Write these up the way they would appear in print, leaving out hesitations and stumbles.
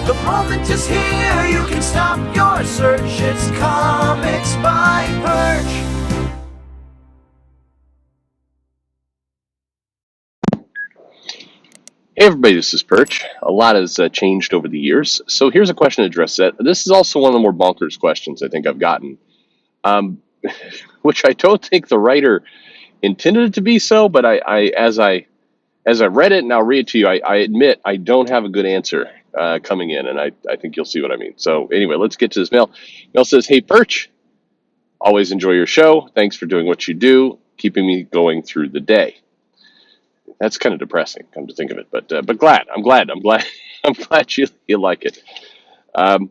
The moment is here, you can stop your search. It's Comics by Perch. Hey everybody, this is Perch. A lot has changed over the years. So here's a question to address that. This is also one of the more bonkers questions I think I've gotten, um, which I don't think the writer intended it to be so, but as I read it and I'll read it to you, I admit I don't have a good answer coming in, and I think you'll see what I mean. So anyway, let's get to this mail. Mail says, "Hey Perch, always enjoy your show. Thanks for doing what you do, keeping me going through the day." That's kind of depressing, come to think of it, but glad. I'm glad you like it. Um,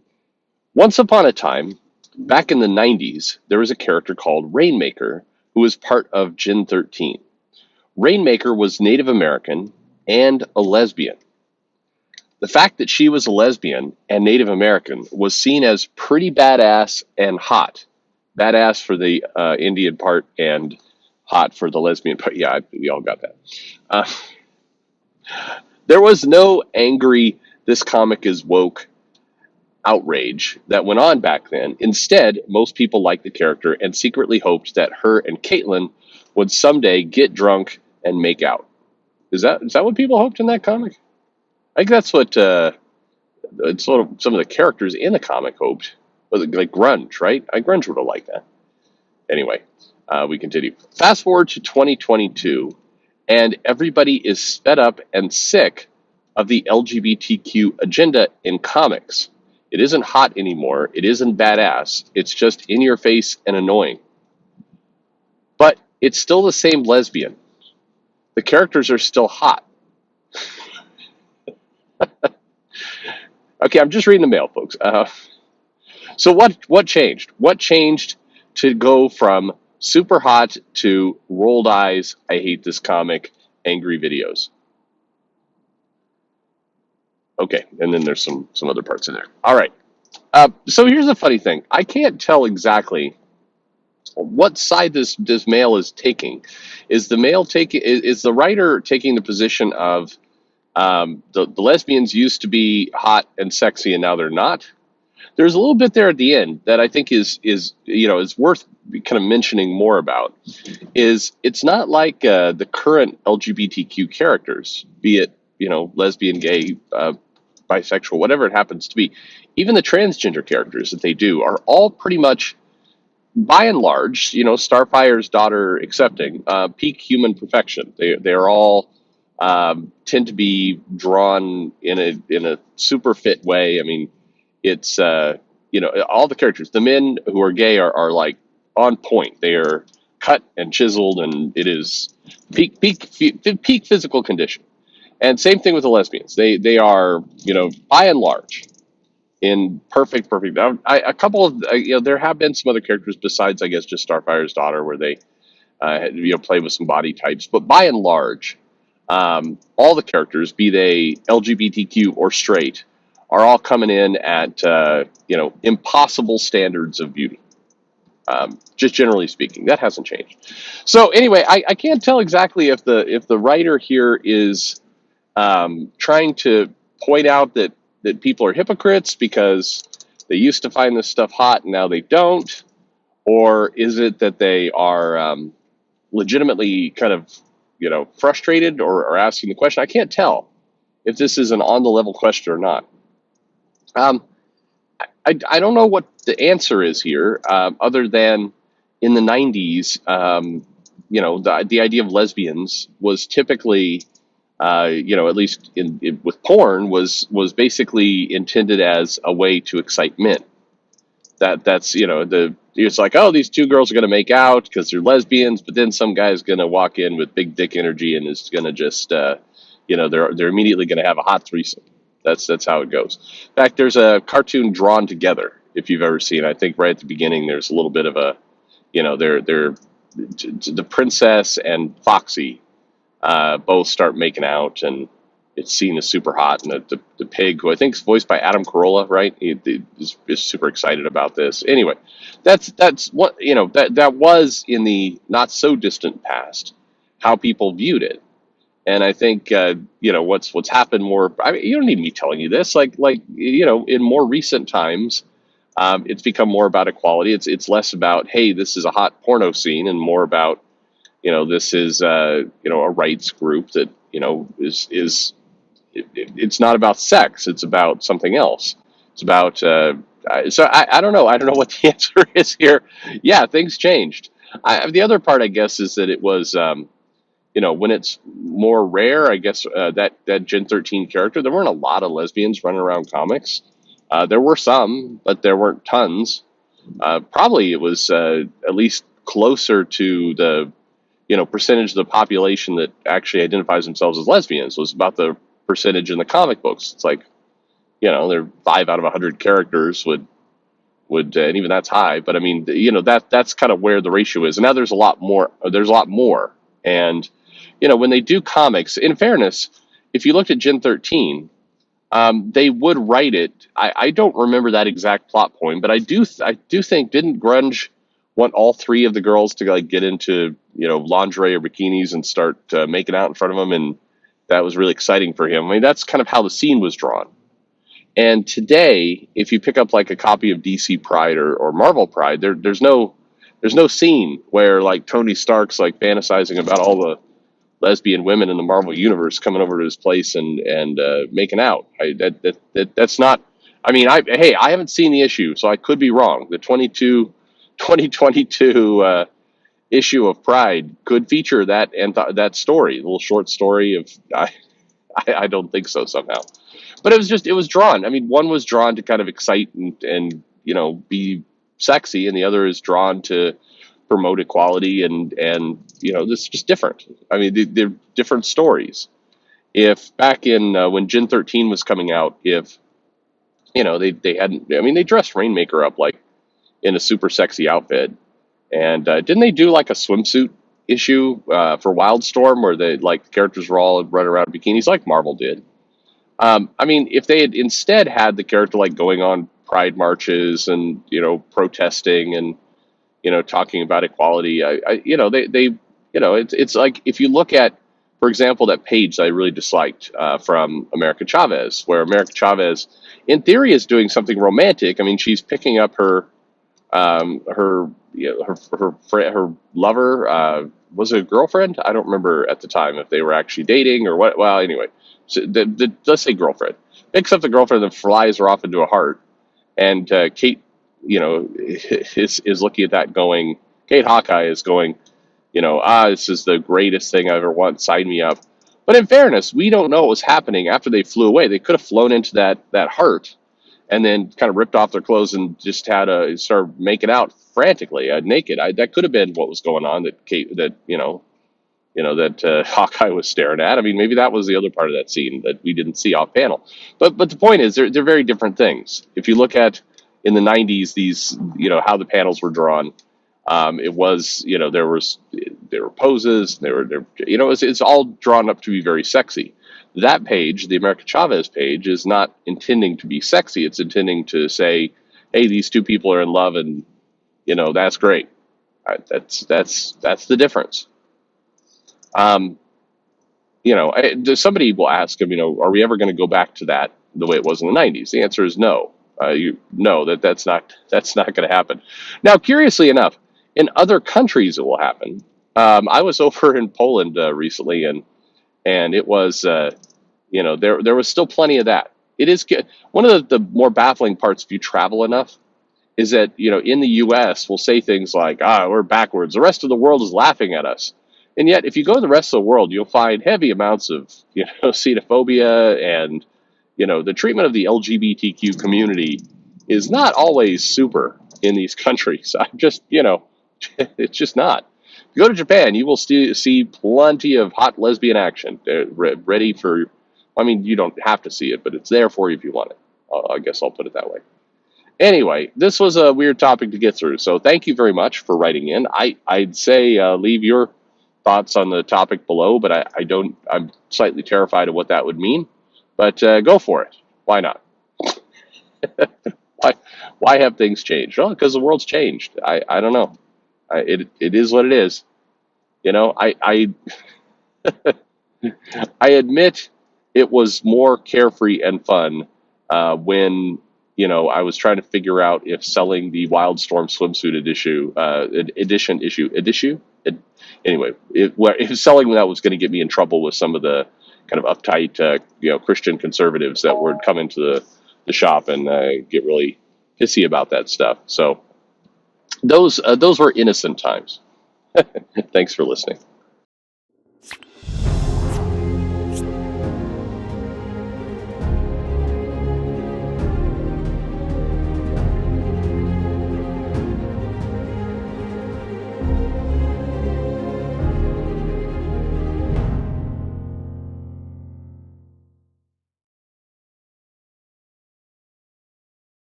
Once upon a time, back in the '90s, there was a character called Rainmaker who was part of Gen 13. Rainmaker was Native American and a lesbian. The fact that she was a lesbian and Native American was seen as pretty badass and hot. Badass for the Indian part and hot for the lesbian part. Yeah, we all got that. Uh, there was no angry, this comic is woke outrage that went on back then. Instead, most people liked the character and secretly hoped that her and Caitlin would someday get drunk and make out. Is that what people hoped in that comic? I think that's what it's sort of some of the characters in the comic hoped. Was it like grunge, right? Grunge would have liked that. Anyway, we continue. Fast forward to 2022, and everybody is fed up and sick of the LGBTQ agenda in comics. It isn't hot anymore. It isn't badass. It's just in your face and annoying. But it's still the same lesbian. The characters are still hot. Okay, I'm just reading the mail, folks. So what changed? What changed to go from super hot to rolled eyes, I hate this comic, angry videos? Okay, and then there's some other parts in there. All right. So here's the funny thing. I can't tell exactly what side this mail is taking. Is the writer taking the position of the lesbians used to be hot and sexy and now they're not? There's a little bit there at the end that I think is worth kind of mentioning more about. Is it's not like the current LGBTQ characters, be it lesbian, gay, bisexual, whatever it happens to be. Even the transgender characters that they do are all pretty much, by and large, Starfire's daughter excepting, peak human perfection. They're all tend to be drawn in a super fit way. I mean, it's all the characters. The men who are gay are like on point. They are cut and chiseled, and it is peak physical condition. And same thing with the lesbians. They are by and large in perfect. A couple of there have been some other characters besides, I guess, just Starfire's daughter where they play with some body types, but by and large, all the characters, be they LGBTQ or straight, are all coming in at impossible standards of beauty. Just generally speaking, that hasn't changed. So anyway, I can't tell exactly if the writer here is trying to point out that people are hypocrites because they used to find this stuff hot and now they don't, or is it that they are legitimately kind of frustrated or asking the question? I can't tell if this is an on the level question or not. I don't know what the answer is here, other than in the '90s, the idea of lesbians was typically, at least with porn, was basically intended as a way to excite men. That's it's like, oh, these two girls are going to make out because they're lesbians, but then some guy's going to walk in with big dick energy and is going to just they're immediately going to have a hot threesome. That's how it goes. In fact, there's a cartoon, Drawn Together, if you've ever seen. I think right at the beginning there's a little bit of a they're the princess and Foxy both start making out, and it's seen as super hot. And the pig, who I think is voiced by Adam Carolla, right? He is super excited about this. Anyway, that's what that was in the not so distant past how people viewed it. And I think what's happened more. I mean, you don't need me telling you this. In more recent times, it's become more about equality. It's less about, hey, this is a hot porno scene, and more about, this is a rights group that it's not about sex. It's about something else. It's about I don't know. I don't know what the answer is here. Yeah, things changed. The other part, I guess, is that it was when it's more rare. I guess that Gen 13 character. There weren't a lot of lesbians running around comics. There were some, but there weren't tons. Probably it was at least closer to the percentage of the population that actually identifies themselves as lesbians was about the percentage in the comic books. It's like, they're 5 out of 100 characters would and even that's high. But I mean, that's kind of where the ratio is. And now there's a lot more. There's a lot more. And when they do comics, in fairness, if you looked at Gen 13, they would write it. I don't remember that exact plot point, but I do think, didn't Grunge want all three of the girls to like get into lingerie or bikinis and start making out in front of him, and that was really exciting for him. I mean, that's kind of how the scene was drawn. And today, if you pick up like a copy of DC Pride or Marvel Pride, there's no scene where like Tony Stark's like fantasizing about all the lesbian women in the Marvel universe coming over to his place and making out. That's not. I mean, I haven't seen the issue, so I could be wrong. The 2022 issue of Pride could feature that and that story, a little short story of. I don't think so somehow, but it was drawn. I mean, one was drawn to kind of excite and be sexy, and the other is drawn to promote equality and this is just different. I mean, they're different stories. If back in when Gen 13 was coming out, if they hadn't, I mean, they dressed Rainmaker up like in a super sexy outfit, and didn't they do like a swimsuit issue for Wildstorm where the characters were all running around in bikinis like Marvel did? I mean, if they had instead had the character like going on pride marches and protesting and talking about equality. It's like if you look at, for example, that page that I really disliked from America Chavez, where America Chavez, in theory, is doing something romantic. I mean, she's picking up her lover. Was it a girlfriend? I don't remember at the time if they were actually dating or what. Well, anyway, so let's say girlfriend picks up the girlfriend and flies her off into a heart. And Kate, is looking at that going. Kate Hawkeye is going. This is the greatest thing I ever want. Sign me up. But in fairness, we don't know what was happening after they flew away. They could have flown into that heart, and then kind of ripped off their clothes and just had to start making out frantically, naked. That could have been what was going on. That Hawkeye was staring at. I mean, maybe that was the other part of that scene that we didn't see off panel. But the point is, they're very different things. If you look at in the '90s, these how the panels were drawn, it was there were poses, it's all drawn up to be very sexy. That page, the America Chavez page, is not intending to be sexy. It's intending to say, hey, these two people are in love, and that's great. That's the difference. Um, somebody will ask him, are we ever going to go back to that the way it was in the '90s? The answer is no. That's not going to happen. Now, curiously enough, in other countries it will happen. I was over in Poland recently, and it was there was still plenty of that. It is one of the more baffling parts if you travel enough is that in the U.S. we'll say things like, we're backwards. The rest of the world is laughing at us. And yet, if you go to the rest of the world, you'll find heavy amounts of, xenophobia and, the treatment of the LGBTQ community is not always super in these countries. I'm just, it's just not. If you go to Japan, you will still see plenty of hot lesbian action ready for. I mean, you don't have to see it, but it's there for you if you want it. I guess I'll put it that way. Anyway, this was a weird topic to get through, so thank you very much for writing in. I'd say leave your thoughts on the topic below, but I'm slightly terrified of what that would mean. But go for it. Why not? Why have things changed? Well, because the world's changed. I don't know. It is what it is. I I admit it was more carefree and fun when I was trying to figure out if selling the Wildstorm swimsuit edition. Anyway, if selling that was going to get me in trouble with some of the kind of uptight Christian conservatives that would come into the shop and get really pissy about that stuff. So those were innocent times. Thanks for listening.